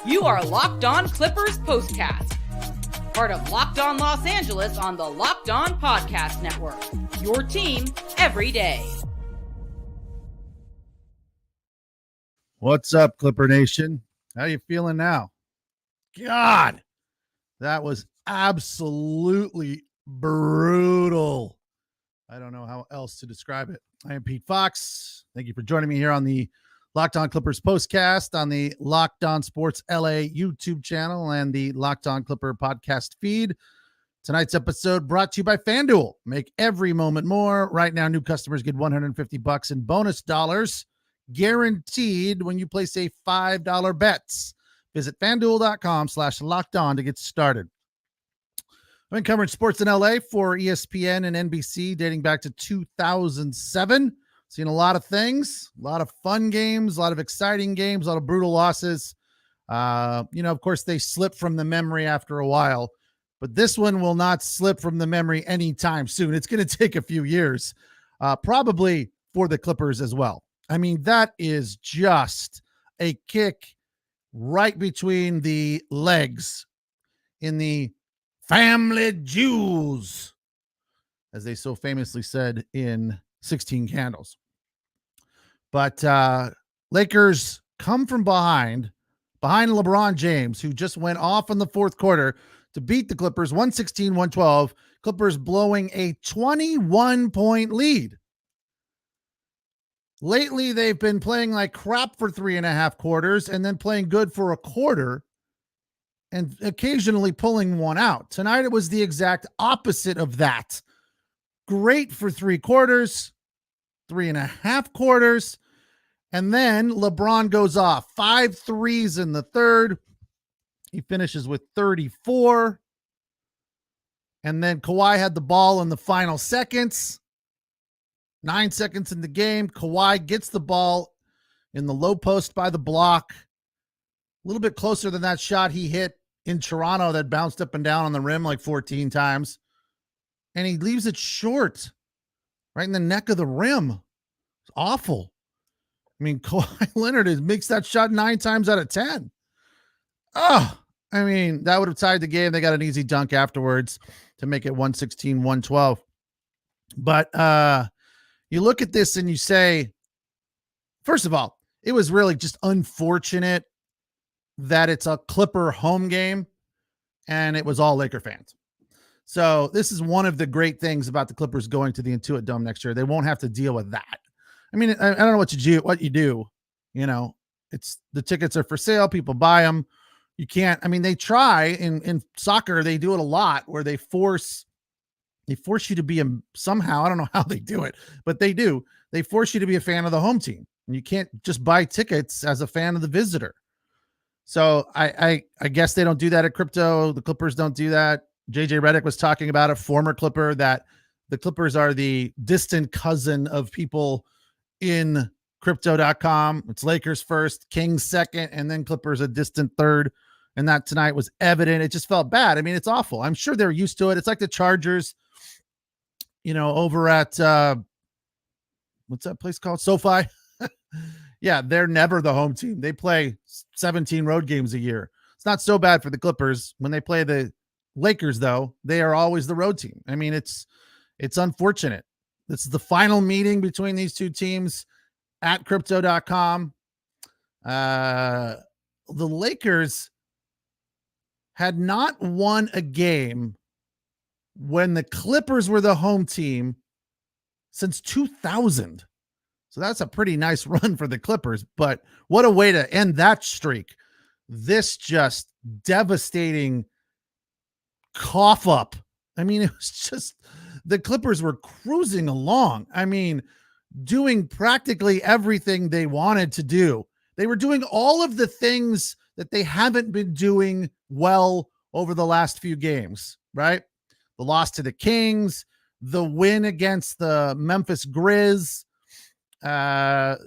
You are Locked On Clippers Postcast, part of Locked On Los Angeles on the Locked On Podcast Network. Your team every day. What's up, Clipper Nation? How you feeling now? God, that was absolutely brutal. I don't know how else to describe it. I am Pete Fox. Thank you for joining me here on the Locked On Clippers Postcast on the Locked On Sports LA YouTube channel and the Locked On Clipper podcast feed. Tonight's episode brought to you by FanDuel. Make every moment more. Right now, new customers get $150 in bonus dollars guaranteed when you place a $5 bets. Visit FanDuel.com/LockedOn to get started. I've been covering sports in LA for ESPN and NBC dating back to 2007. Seen a lot of things, a lot of fun games, a lot of exciting games, a lot of brutal losses. Of course, they slip from the memory after a while, but this one will not slip from the memory anytime soon. It's going to take a few years, probably for the Clippers as well. I mean, that is just a kick right between the legs in the family jewels, as they so famously said in 16 Candles. But Lakers come from behind LeBron James, who just went off in the fourth quarter to beat the Clippers 116-112. Clippers blowing a 21-point lead. Lately, they've been playing like crap for 3.5 quarters and then playing good for a quarter and occasionally pulling one out. Tonight, it was the exact opposite of that. Great for 3 quarters, 3.5 quarters, and then LeBron goes off 5 threes in the third. He finishes with 34. And then Kawhi had the ball in the final seconds. 9 seconds in the game. Kawhi gets the ball in the low post by the block. A little bit closer than that shot he hit in Toronto that bounced up and down on the rim like 14 times. And he leaves it short, right in the neck of the rim. It's awful. I mean, Kawhi Leonard makes that shot 9 times out of 10. Oh, I mean, that would have tied the game. They got an easy dunk afterwards to make it 116-112. But you look at this and you say, first of all, it was really just unfortunate that it's a Clipper home game and it was all Laker fans. So this is one of the great things about the Clippers going to the Intuit Dome next year. They won't have to deal with that. I mean, I don't know what you do. You know, it's the tickets are for sale. People buy them. You can't. I mean, they try in soccer. They do it a lot where they force you to be somehow. I don't know how they do it, but they do. They force you to be a fan of the home team, and you can't just buy tickets as a fan of the visitor. So I guess they don't do that at crypto. The Clippers don't do that. JJ Redick was talking about a former Clipper that the Clippers are the distant cousin of people in crypto.com. It's Lakers first, Kings second, and then Clippers a distant third. And that tonight was evident. It just felt bad. I mean, it's awful. I'm sure they're used to it. It's like the Chargers, over at, what's that place called? SoFi. Yeah, they're never the home team. They play 17 road games a year. It's not so bad for the Clippers. When they play the Lakers, though, they are always the road team. I mean, it's unfortunate. This is the final meeting between these two teams at crypto.com. The Lakers had not won a game when the Clippers were the home team since 2000. So that's a pretty nice run for the Clippers, but what a way to end that streak. This just devastating cough up. I mean, it was just, the Clippers were cruising along. I mean, doing practically everything they wanted to do. They were doing all of the things that they haven't been doing well over the last few games, right? The loss to the Kings, the win against the Memphis Grizz. They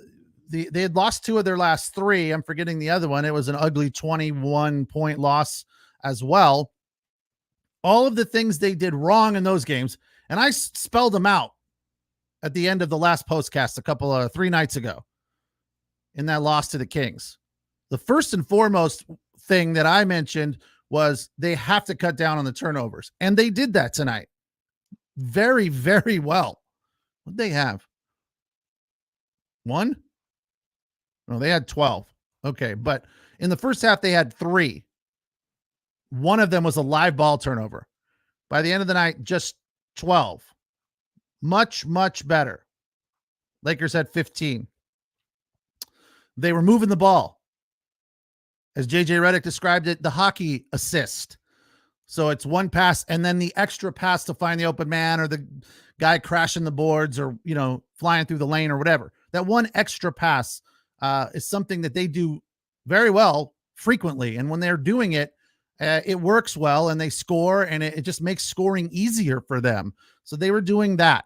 had lost 2 of their last 3. I'm forgetting the other one. It was an ugly 21-point loss as well. All of the things they did wrong in those games, and I spelled them out at the end of the last postcast 3 nights ago in that loss to the Kings. The first and foremost thing that I mentioned was they have to cut down on the turnovers. And they did that tonight. Very, very well. What did they have? 1? No, they had 12. Okay, but in the first half, they had 3. One of them was a live ball turnover. By the end of the night, just 12. Much, much better. Lakers had 15. They were moving the ball. As JJ Redick described it, the hockey assist. So it's one pass and then the extra pass to find the open man or the guy crashing the boards or, flying through the lane or whatever. That one extra pass is something that they do very well frequently. And when they're doing it, it works well and they score and it just makes scoring easier for them. So they were doing that.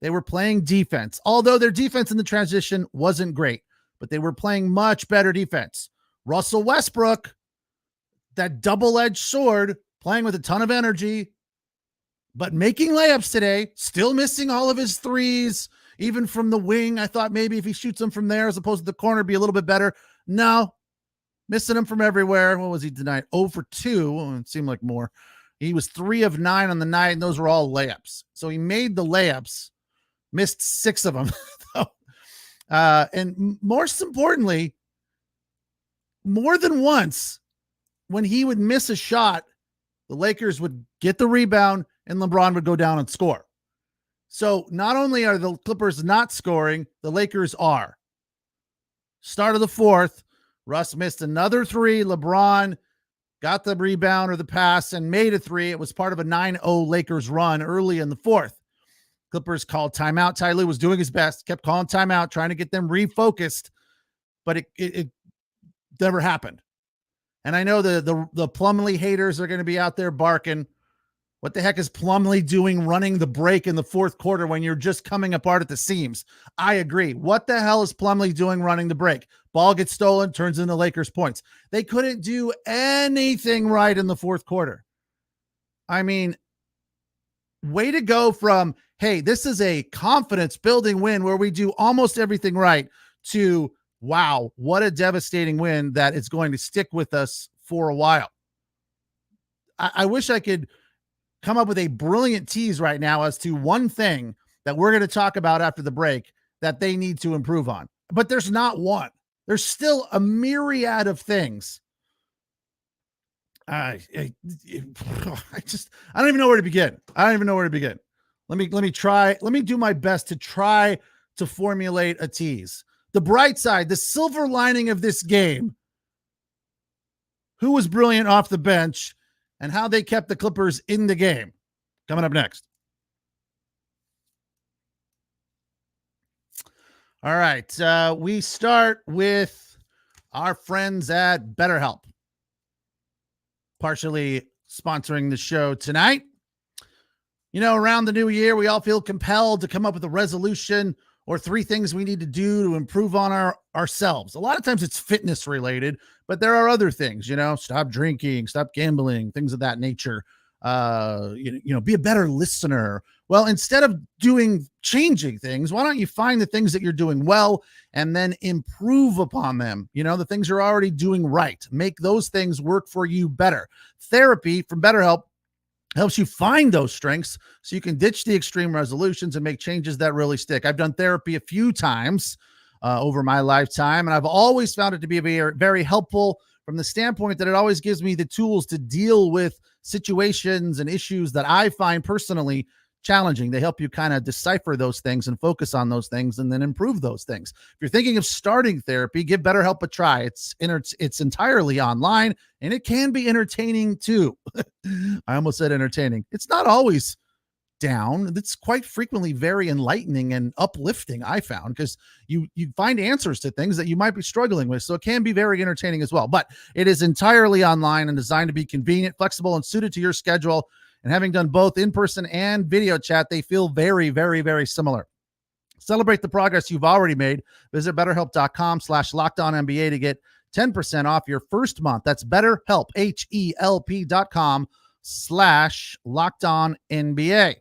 They were playing defense, although their defense in the transition wasn't great, but they were playing much better defense. Russell Westbrook, that double-edged sword, playing with a ton of energy, but making layups today, still missing all of his threes, even from the wing. I thought maybe if he shoots them from there as opposed to the corner, it'd be a little bit better. No, missing them from everywhere. What was he tonight? 0 for 2. Oh, it seemed like more. He was 3 of 9 on the night, and those were all layups. So he made the layups, missed 6 of them. And most importantly, more than once, when he would miss a shot, the Lakers would get the rebound and LeBron would go down and score. So not only are the Clippers not scoring, the Lakers are. Start of the fourth, Russ missed another 3. LeBron got the rebound or the pass and made a 3. It was part of a 9-0 Lakers run early in the fourth. Clippers called timeout. Ty Lue was doing his best, kept calling timeout, trying to get them refocused, but it never happened. And I know the Plumlee haters are going to be out there barking. What the heck is Plumlee doing running the break in the fourth quarter when you're just coming apart at the seams? I agree. What the hell is Plumlee doing running the break? Ball gets stolen, turns into Lakers points. They couldn't do anything right in the fourth quarter. I mean, way to go from, hey, this is a confidence building win where we do almost everything right, to, wow, what a devastating win that it's going to stick with us for a while. I wish I could come up with a brilliant tease right now as to one thing that we're going to talk about after the break that they need to improve on. But there's not one. There's still a myriad of things. I don't even know where to begin. Let me try. Let me do my best to try to formulate a tease. The bright side, the silver lining of this game, who was brilliant off the bench and how they kept the Clippers in the game. Coming up next. All right. We start with our friends at BetterHelp, partially sponsoring the show tonight. Around the new year, we all feel compelled to come up with a resolution or 3 things we need to do to improve on ourselves. A lot of times it's fitness related, but there are other things, stop drinking, stop gambling, things of that nature. Be a better listener. Well, instead of changing things, why don't you find the things that you're doing well and then improve upon them? The things you're already doing right. Make those things work for you better. Therapy from BetterHelp helps you find those strengths so you can ditch the extreme resolutions and make changes that really stick. I've done therapy a few times over my lifetime, and I've always found it to be very, very helpful from the standpoint that it always gives me the tools to deal with situations and issues that I find personally challenging. They help you kind of decipher those things and focus on those things and then improve those things. If you're thinking of starting therapy, give BetterHelp a try. It's entirely online and it can be entertaining too. I almost said entertaining. It's not always down. It's quite frequently very enlightening and uplifting, I found, because you find answers to things that you might be struggling with. So it can be very entertaining as well. But it is entirely online and designed to be convenient, flexible, and suited to your schedule. And having done both in-person and video chat, they feel very, very, very similar. Celebrate the progress you've already made. Visit BetterHelp.com/LockedOnNBA to get 10% off your first month. That's BetterHelp, HELP.com/LockedOnNBA.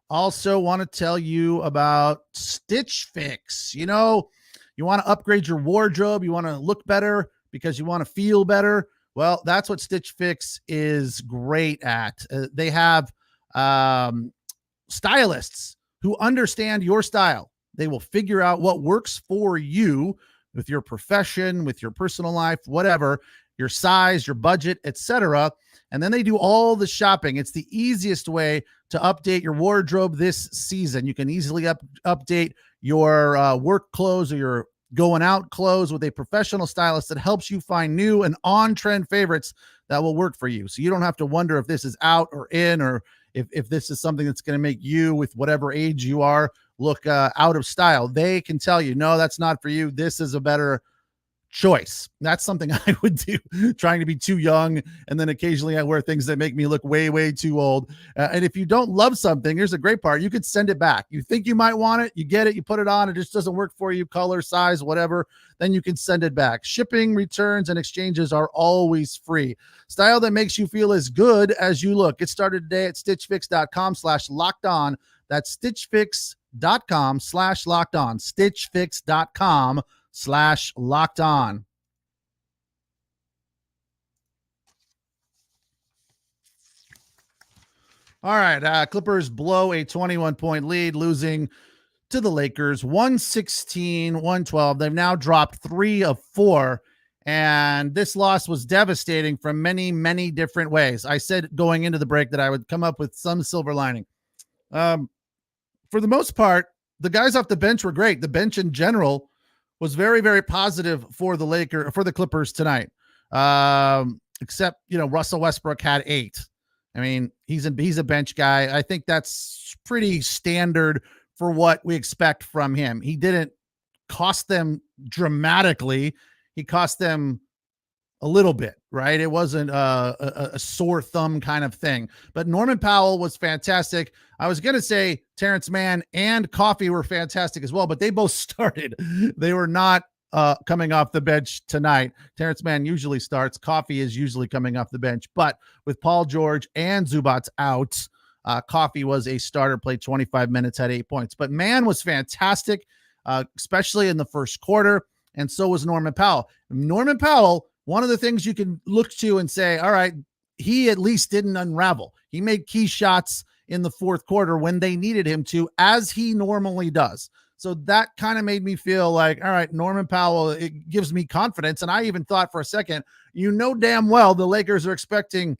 Also want to tell you about Stitch Fix. You know, you want to upgrade your wardrobe. You want to look better because you want to feel better. Well, that's what Stitch Fix is great at. They have stylists who understand your style. They will figure out what works for you with your profession, with your personal life, whatever, your size, your budget, etc. And then they do all the shopping. It's the easiest way to update your wardrobe this season. You can easily update your work clothes or your going out clothes with a professional stylist that helps you find new and on-trend favorites that will work for you. So you don't have to wonder if this is out or in, or if this is something that's going to make you, with whatever age you are, look out of style. They can tell you, no, that's not for you. This is a better choice. That's something I would do, trying to be too young, and then occasionally I wear things that make me look way too old. And if you don't love something, here's the great part: you could send it back. You think you might want it, you get it, you put it on, it just doesn't work for you, color, size, whatever, then you can send it back. Shipping, returns, and exchanges are always free. Style that makes you feel as good as you look. Get started today at stitchfix.com/lockedon. That's stitchfix.com/lockedon. stitchfix.com/locked on. All right. Clippers blow a 21-point lead, losing to the Lakers 116-112. They've now dropped 3 of 4. And this loss was devastating from many different ways. I said going into the break that I would come up with some silver lining. For the most part, the guys off the bench were great. The bench in general was very positive for the Clippers tonight. Except, Russell Westbrook had 8. I mean, he's a bench guy. I think that's pretty standard for what we expect from him. He didn't cost them dramatically. He cost them a little bit, right? It wasn't a sore thumb kind of thing. But Norman Powell was fantastic. I was going to say Terrance Mann and Coffee were fantastic as well, but they both started. They were not coming off the bench tonight. Terrance Mann usually starts. Coffee is usually coming off the bench. But with Paul George and Zubac out, Coffee was a starter, played 25 minutes, had 8 points. But Mann was fantastic, especially in the first quarter, and so was Norman Powell. Norman Powell, one of the things you can look to and say, all right, he at least didn't unravel. He made key shots in the fourth quarter when they needed him to, as he normally does. So that kind of made me feel like, all right, Norman Powell, it gives me confidence. And I even thought for a second, damn well the Lakers are expecting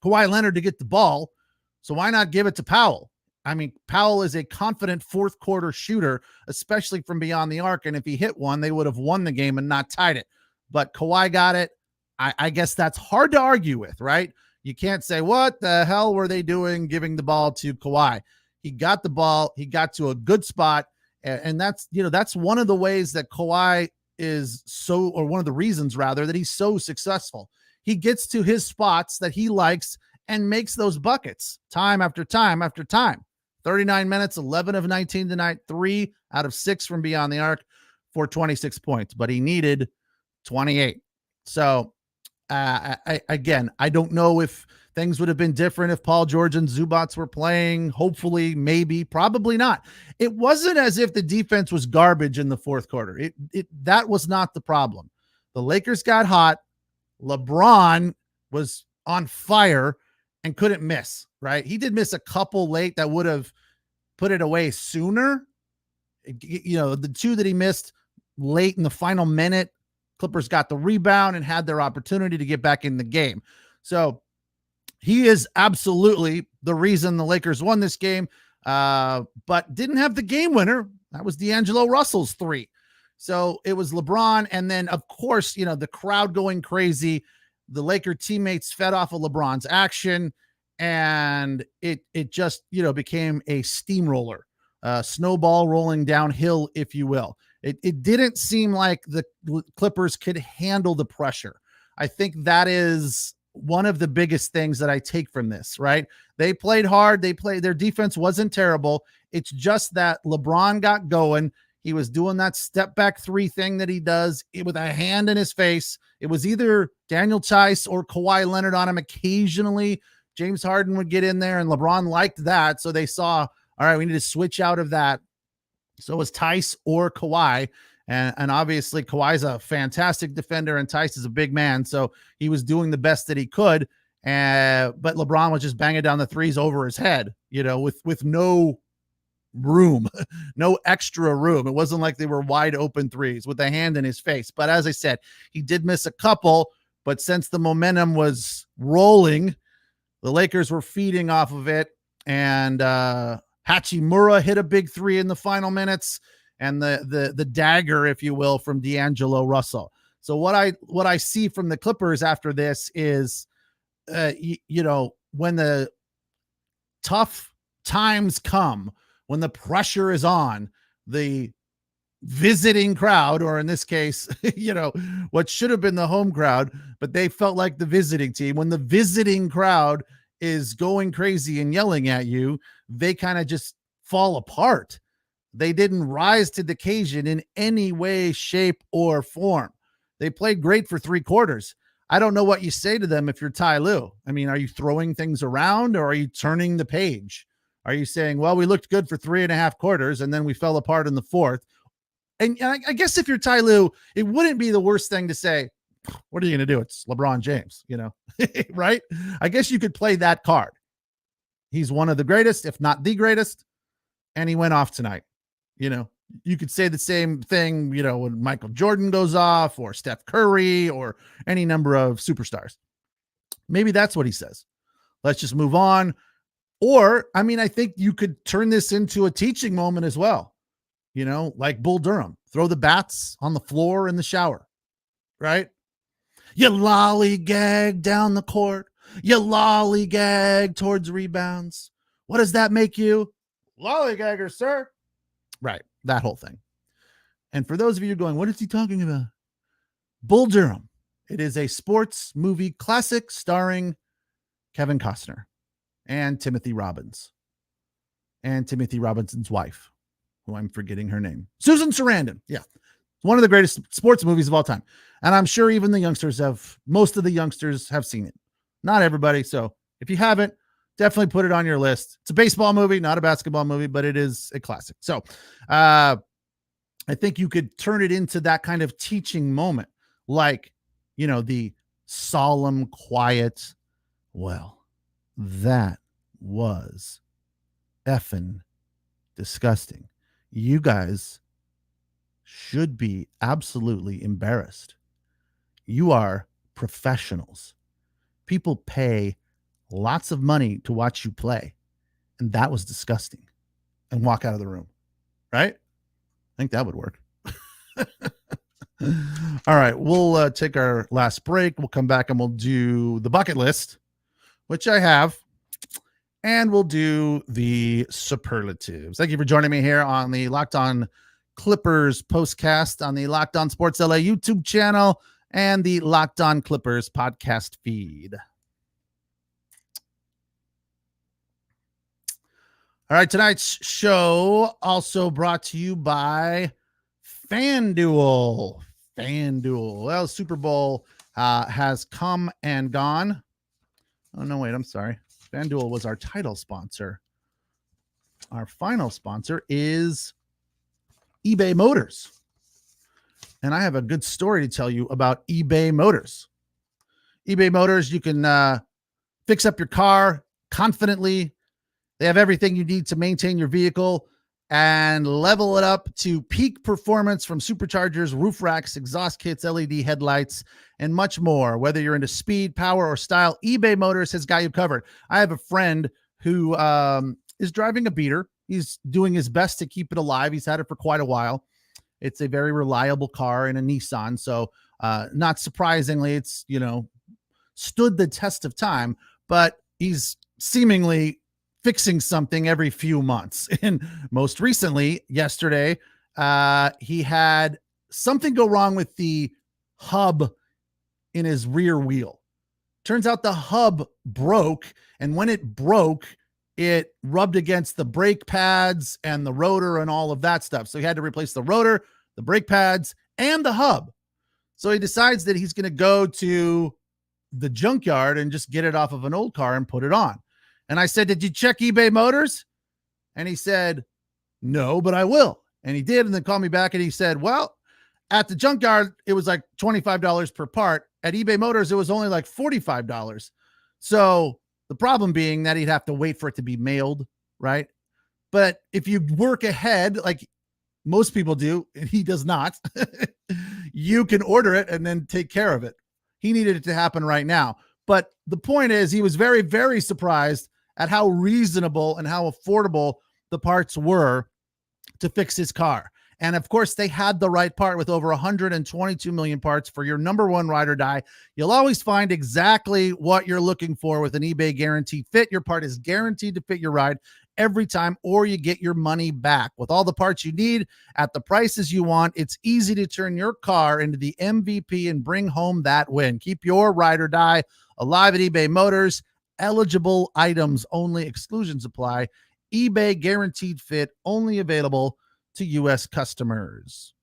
Kawhi Leonard to get the ball, so why not give it to Powell? I mean, Powell is a confident fourth quarter shooter, especially from beyond the arc. And if he hit one, they would have won the game and not tied it. But Kawhi got it. I guess that's hard to argue with, right? You can't say, what the hell were they doing giving the ball to Kawhi? He got the ball. He got to a good spot. And that's one of the ways that Kawhi is so, or one of the reasons rather, that he's so successful. He gets to his spots that he likes and makes those buckets time after time after time. 39 minutes, 11 of 19 tonight, 3 out of 6 from beyond the arc for 26 points, but he needed 28. So I don't know if things would have been different if Paul George and Zubac were playing. Hopefully, maybe, probably not. It wasn't as if the defense was garbage in the fourth quarter. That was not the problem. The Lakers got hot. LeBron was on fire and couldn't miss, right? He did miss a couple late that would have put it away sooner. The 2 that he missed late in the final minute, Clippers got the rebound and had their opportunity to get back in the game. So he is absolutely the reason the Lakers won this game, but didn't have the game winner. That was D'Angelo Russell's 3. So it was LeBron. And then, of course, the crowd going crazy. The Laker teammates fed off of LeBron's action, and it just, became a steamroller, snowball rolling downhill, if you will. It didn't seem like the Clippers could handle the pressure. I think that is one of the biggest things that I take from this, right? They played hard. Their defense wasn't terrible. It's just that LeBron got going. He was doing that step back 3 thing that he does with a hand in his face. It was either Daniel Tice or Kawhi Leonard on him occasionally, James Harden would get in there, and LeBron liked that. So they saw, all right, we need to switch out of that. So it was Tice or Kawhi. And obviously Kawhi's a fantastic defender and Tice is a big man. So he was doing the best that he could. But LeBron was just banging down the threes over his head, with no room, no extra room. It wasn't like they were wide open threes with a hand in his face. But as I said, he did miss a couple. But since the momentum was rolling, the Lakers were feeding off of it. And Hachimura hit a big three in the final minutes. And the dagger, if you will, from D'Angelo Russell. So what I see from the Clippers after this is, when the tough times come, when the pressure is on, the visiting crowd, or in this case, what should have been the home crowd, but they felt like the visiting team. When the visiting crowd is going crazy and yelling at you, they kind of just fall apart. They didn't rise to the occasion in any way, shape, or form. They played great for 3 quarters. I don't know what you say to them if you're Ty Lue. I mean, are you throwing things around or are you turning the page? Are you saying, well, we looked good for 3.5 quarters and then we fell apart in the 4th? And I guess if you're Ty Lue, it wouldn't be the worst thing to say, what are you going to do? It's LeBron James, right? I guess you could play that card. He's one of the greatest, if not the greatest. And he went off tonight. You could say the same thing, when Michael Jordan goes off or Steph Curry or any number of superstars. Maybe that's what he says. Let's just move on. Or, I think you could turn this into a teaching moment as well. Like Bull Durham, throw the bats on the floor in the shower, right? You lollygag down the court. You lollygag towards rebounds. What does that make you? Lollygagger, sir. Right. That whole thing. And for those of you going, what is he talking about? Bull Durham. It is a sports movie classic starring Kevin Costner and Timothy Robbins and Timothy Robinson's wife, who I'm forgetting her name. Susan Sarandon. Yeah. One of the greatest sports movies of all time. And I'm sure even most of the youngsters have seen it. Not everybody. So if you haven't, definitely put it on your list. It's a baseball movie, not a basketball movie, but it is a classic. So I think you could turn it into that kind of teaching moment, like, the solemn, quiet, well, that was effing disgusting. You guys should be absolutely embarrassed. You are professionals. People pay lots of money to watch you play. And that was disgusting. And walk out of the room. Right? I think that would work. All right. We'll take our last break. We'll come back and we'll do the bucket list, which I have. And we'll do the superlatives. Thank you for joining me here on the Locked On Clippers postcast on the Locked On Sports LA YouTube channel and the Locked On Clippers podcast feed. All right, tonight's show also brought to you by FanDuel. Well, Super Bowl has come and gone. Oh, no, wait, I'm sorry. FanDuel was our title sponsor. Our final sponsor is eBay Motors. And I have a good story to tell you about eBay Motors. eBay Motors, you can fix up your car confidently. They have everything you need to maintain your vehicle and level it up to peak performance, from superchargers, roof racks, exhaust kits, LED headlights, and much more. Whether you're into speed, power, or style, eBay Motors has got you covered. I have a friend who is driving a beater. He's doing his best to keep it alive. He's had it for quite a while. It's a very reliable car and a Nissan. So not surprisingly, it's, stood the test of time, but he's seemingly fixing something every few months. And most recently, yesterday, he had something go wrong with the hub in his rear wheel. Turns out the hub broke, and when it broke, it rubbed against the brake pads and the rotor and all of that stuff. So he had to replace the rotor, the brake pads, and the hub. So he decides that he's going to go to the junkyard and just get it off of an old car and put it on. And I said, did you check eBay Motors? And he said, no, but I will. And he did. And then called me back and he said, well, at the junkyard, it was like $25 per part. At eBay Motors, it was only like $45. So the problem being that he'd have to wait for it to be mailed, right? But if you work ahead, like most people do, and he does not, you can order it and then take care of it. He needed it to happen right now. But the point is, he was very, very surprised at how reasonable and how affordable the parts were to fix his car. And of course, they had the right part with over 122 million parts for your number one ride or die. You'll always find exactly what you're looking for with an eBay guarantee fit. Your part is guaranteed to fit your ride every time, or you get your money back. With all the parts you need at the prices you want, it's easy to turn your car into the MVP and bring home that win. Keep your ride or die alive at eBay Motors. Eligible items only. Exclusions apply. eBay guaranteed fit, only available to U.S. customers.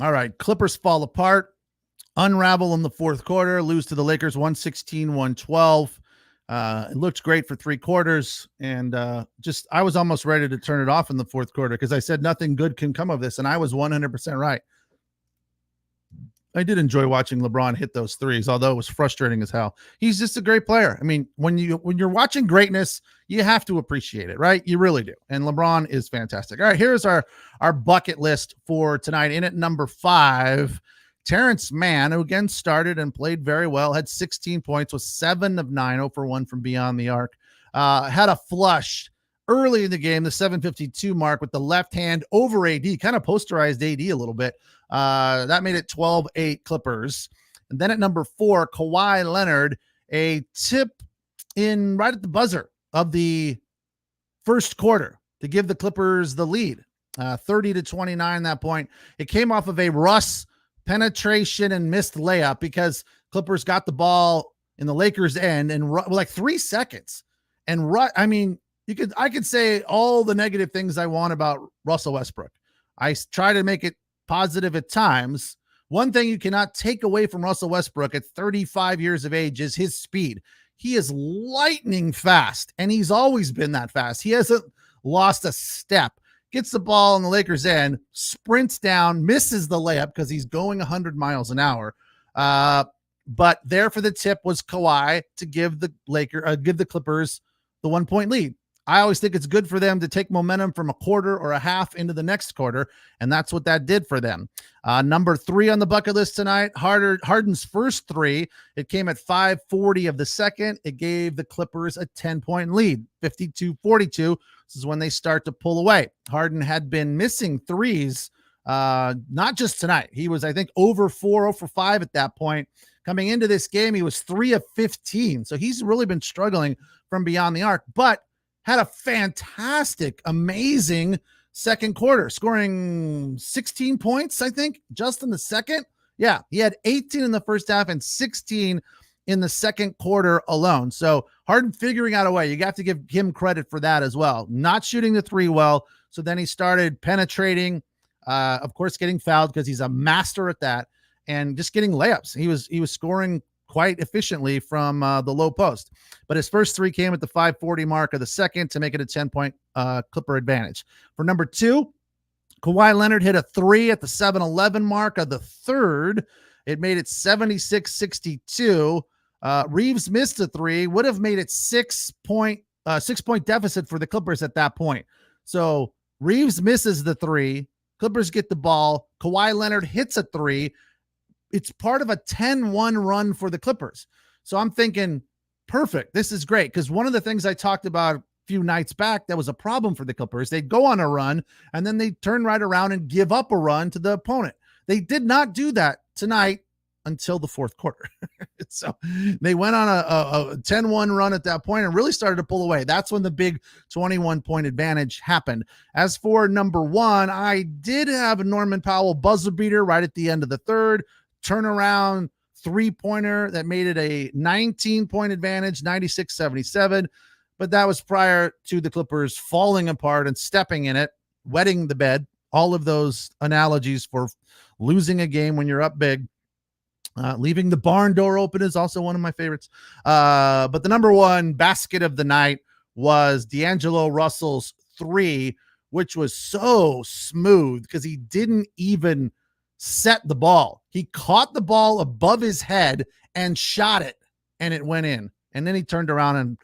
All right, Clippers fall apart, unravel in the fourth quarter, lose to the Lakers 116-112. It looked great for 3 quarters, and I was almost ready to turn it off in the fourth quarter because I said nothing good can come of this, and I was 100% right. I did enjoy watching LeBron hit those threes, although it was frustrating as hell. He's just a great player. I mean, when you're watching greatness, you have to appreciate it, right? You really do. And LeBron is fantastic. All right, here's our bucket list for tonight. In at number 5, Terrance Mann, who again started and played very well, had 16 points, was 7 of 9, 0 for 1 from beyond the arc. Had a flush early in the game, the 7:52 mark with the left hand over AD, kind of posterized AD a little bit. That made it 12-8 Clippers. And then at number 4, Kawhi Leonard, a tip in right at the buzzer of the first quarter to give the Clippers the lead, 30-29 that point. It came off of a Russ penetration and missed layup because Clippers got the ball in the Lakers' end and like 3 seconds. And I mean, I could say all the negative things I want about Russell Westbrook. I try to make it positive at times. One thing you cannot take away from Russell Westbrook at 35 years of age is his speed. He is lightning fast, and he's always been that fast. He hasn't lost a step. Gets the ball in the Lakers' end, sprints down, misses the layup because he's going 100 miles an hour. But there for the tip was Kawhi to give the Clippers the 1-point lead. I always think it's good for them to take momentum from a quarter or a half into the next quarter, and that's what that did for them. Number 3 on the bucket list tonight, Harden's first 3. It came at 5:40 of the second. It gave the Clippers a 10-point lead, 52-42. This is when they start to pull away. Harden had been missing threes, not just tonight. He was, I think, over 4, 0 for 5 at that point. Coming into this game, he was 3 of 15. So he's really been struggling from beyond the arc, but had a fantastic, amazing second quarter, scoring 16 points, I think, just in the second. Yeah, he had 18 in the first half and 16 in the second quarter alone. So Harden figuring out a way. You got to give him credit for that as well. Not shooting the 3 well. So then he started penetrating, of course, getting fouled because he's a master at that, and just getting layups. He was scoring quite efficiently from the low post. But his first 3 came at the 5:40 mark of the second to make it a 10-point Clipper advantage. For number 2, Kawhi Leonard hit a 3 at the 7:11 mark of the third. It made it 76-62. Reeves missed a 3, would have made it 6-point deficit for the Clippers at that point. So Reeves misses the 3. Clippers get the ball. Kawhi Leonard hits a 3. It's part of a 10-1 run for the Clippers. So I'm thinking, perfect. This is great. Because one of the things I talked about a few nights back that was a problem for the Clippers, they'd go on a run and then they turn right around and give up a run to the opponent. They did not do that tonight until the fourth quarter. So they went on a 10-1 run at that point and really started to pull away. That's when the big 21-point advantage happened. As for number 1, I did have a Norman Powell buzzer beater right at the end of the third. Turnaround 3-pointer that made it a 19-point advantage, 96-77. But that was prior to the Clippers falling apart and stepping in it, wetting the bed. All of those analogies for losing a game when you're up big. Leaving the barn door open is also one of my favorites. But the number one basket of the night was D'Angelo Russell's 3, which was so smooth because he didn't even set the ball. He caught the ball above his head and shot it, and it went in. And then he turned around and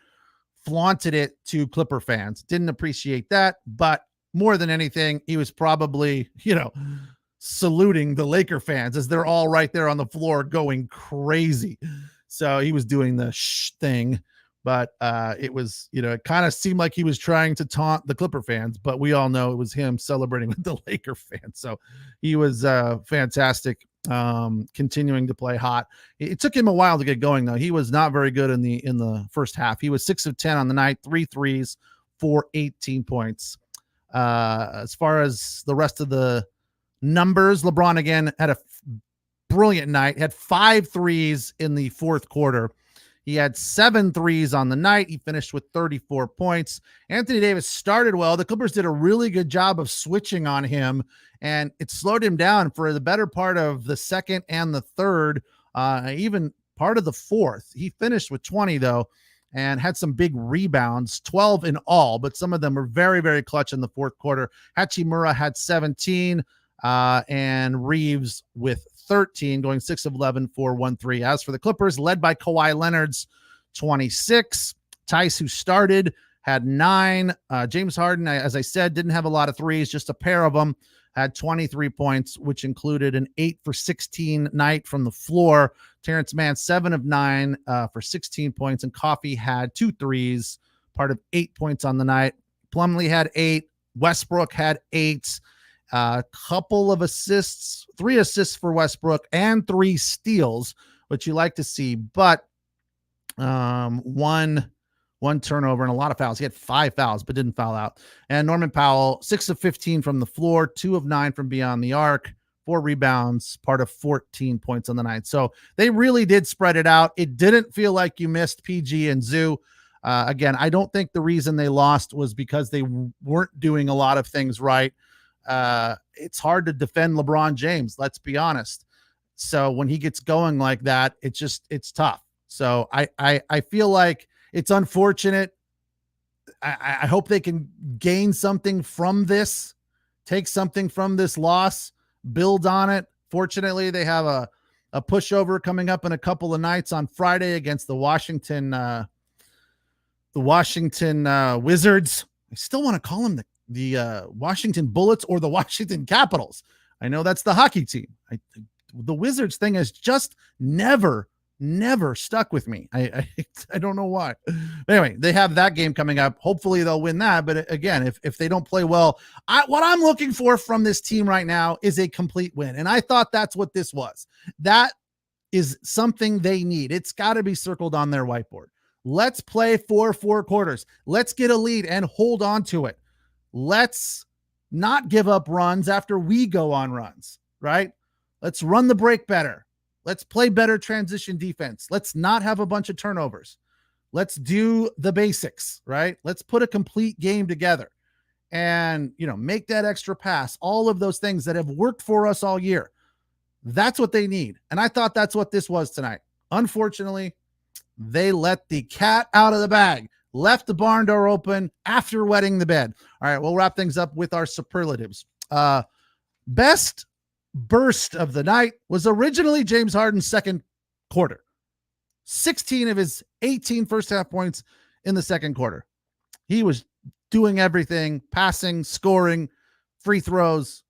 flaunted it to Clipper fans. Didn't appreciate that, but more than anything, he was probably, saluting the Laker fans as they're all right there on the floor going crazy. So he was doing the thing, but it was, it kind of seemed like he was trying to taunt the Clipper fans, but we all know it was him celebrating with the Laker fans. So he was fantastic, continuing to play hot. It took him a while to get going though. He was not very good in the first half. He was 6 of 10 on the night, 3 threes for 18 points. As far as the rest of the numbers, LeBron again had a brilliant night, had 5 threes in the fourth quarter. He had 7 threes on the night. He finished with 34 points. Anthony Davis started well. The Clippers did a really good job of switching on him, and it slowed him down for the better part of the second and the third, even part of the fourth. He finished with 20 though, and had some big rebounds, 12 in all, but some of them were very, very clutch in the fourth quarter. Hachimura had 17, and Reeves with 13, going 6 of 11 for 1 3. As for the Clippers, led by Kawhi Leonard's 26. Tice, who started, had 9. James Harden, as I said, didn't have a lot of threes, just a pair of them, had 23 points, which included an 8 for 16 night from the floor. Terrance Mann, 7 of 9 for 16 points, and Coffee had 2 threes, part of 8 points on the night. Plumlee had 8. Westbrook had 8. A couple of assists, 3 assists for Westbrook and 3 steals, which you like to see, but one turnover and a lot of fouls. He had 5 fouls, but didn't foul out. And Norman Powell, 6 of 15 from the floor, 2 of 9 from beyond the arc, 4 rebounds, part of 14 points on the night. So they really did spread it out. It didn't feel like you missed PG and Zoo. Again, I don't think the reason they lost was because they weren't doing a lot of things right. It's hard to defend LeBron James, let's be honest. So when he gets going like that, it's tough. So I feel like it's unfortunate. I hope they can gain something from this, take something from this loss, build on it. Fortunately, they have a pushover coming up in a couple of nights on Friday against the Washington Wizards. I still want to call them the Washington Bullets or the Washington Capitals. I know that's the hockey team. The Wizards thing has just never stuck with me. I don't know why. But anyway, they have that game coming up. Hopefully they'll win that. But again, if they don't play well, what I'm looking for from this team right now is a complete win. And I thought that's what this was. That is something they need. It's got to be circled on their whiteboard. Let's play 4 quarters. Let's get a lead and hold on to it. Let's not give up runs after we go on runs, right? Let's run the break better. Let's play better transition defense. Let's not have a bunch of turnovers. Let's do the basics, right? Let's put a complete game together and, make that extra pass. All of those things that have worked for us all year. That's what they need. And I thought that's what this was tonight. Unfortunately, they let the cat out of the bag. Left the barn door open after wetting the bed. All right, we'll wrap things up with our superlatives. Best burst of the night was originally James Harden's second quarter. 16 of his 18 first half points in the second quarter. He was doing everything, passing, scoring, free throws.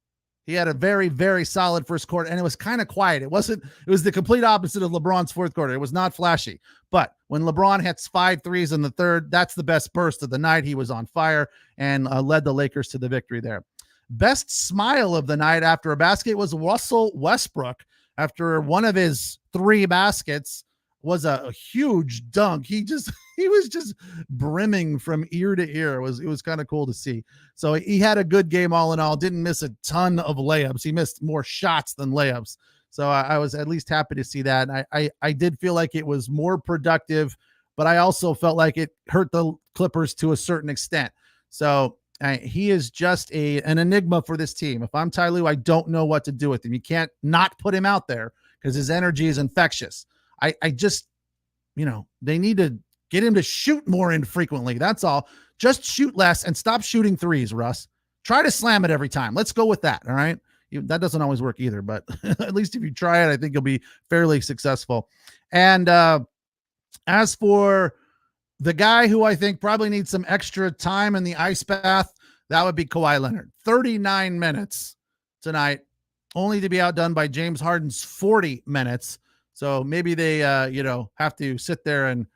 He had a very, very solid first quarter, and it was kind of quiet. It was the complete opposite of LeBron's fourth quarter. It was not flashy, but when LeBron hits 5 threes in the third, that's the best burst of the night. He was on fire and led the Lakers to the victory there. Best smile of the night after a basket was Russell Westbrook. After one of his 3 baskets was a huge dunk. He was just brimming from ear to ear. It was kind of cool to see. So he had a good game all in all. Didn't miss a ton of layups. He missed more shots than layups. So I was at least happy to see that. And I did feel like it was more productive, but I also felt like it hurt the Clippers to a certain extent. So He is just an enigma for this team. If I'm Ty Lue, I don't know what to do with him. You can't not put him out there because his energy is infectious. I just, they need to get him to shoot more infrequently. That's all. Just shoot less and stop shooting threes, Russ. Try to slam it every time. Let's go with that. All right. That doesn't always work either, but at least if you try it, I think you'll be fairly successful. And as for the guy who I think probably needs some extra time in the ice bath, that would be Kawhi Leonard. 39 minutes tonight, only to be outdone by James Harden's 40 minutes. So maybe they, have to sit there and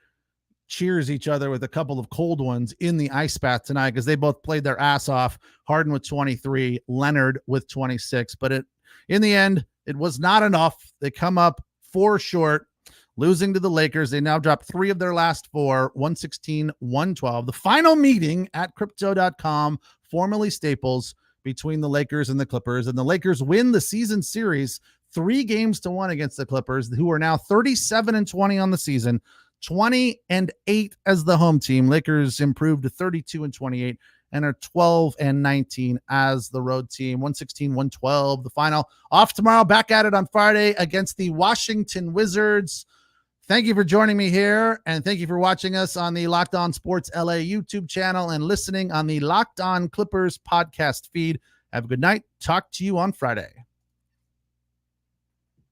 cheers each other with a couple of cold ones in the ice bath tonight because they both played their ass off. Harden with 23, Leonard with 26. But in the end, it was not enough. They come up 4 short, losing to the Lakers. They now dropped 3 of their last 4, 116, 112. The final meeting at Crypto.com, formerly Staples, between the Lakers and the Clippers. And the Lakers win the season series 3-1 against the Clippers, who are now 37-20 on the season, 20-8 as the home team. Lakers improved to 32-28 and are 12-19 as the road team. 116-112, the final. Off tomorrow, back at it on Friday against the Washington Wizards. Thank you for joining me here, and thank you for watching us on the Locked On Sports LA YouTube channel and listening on the Locked On Clippers podcast feed. Have a good night. Talk to you on Friday.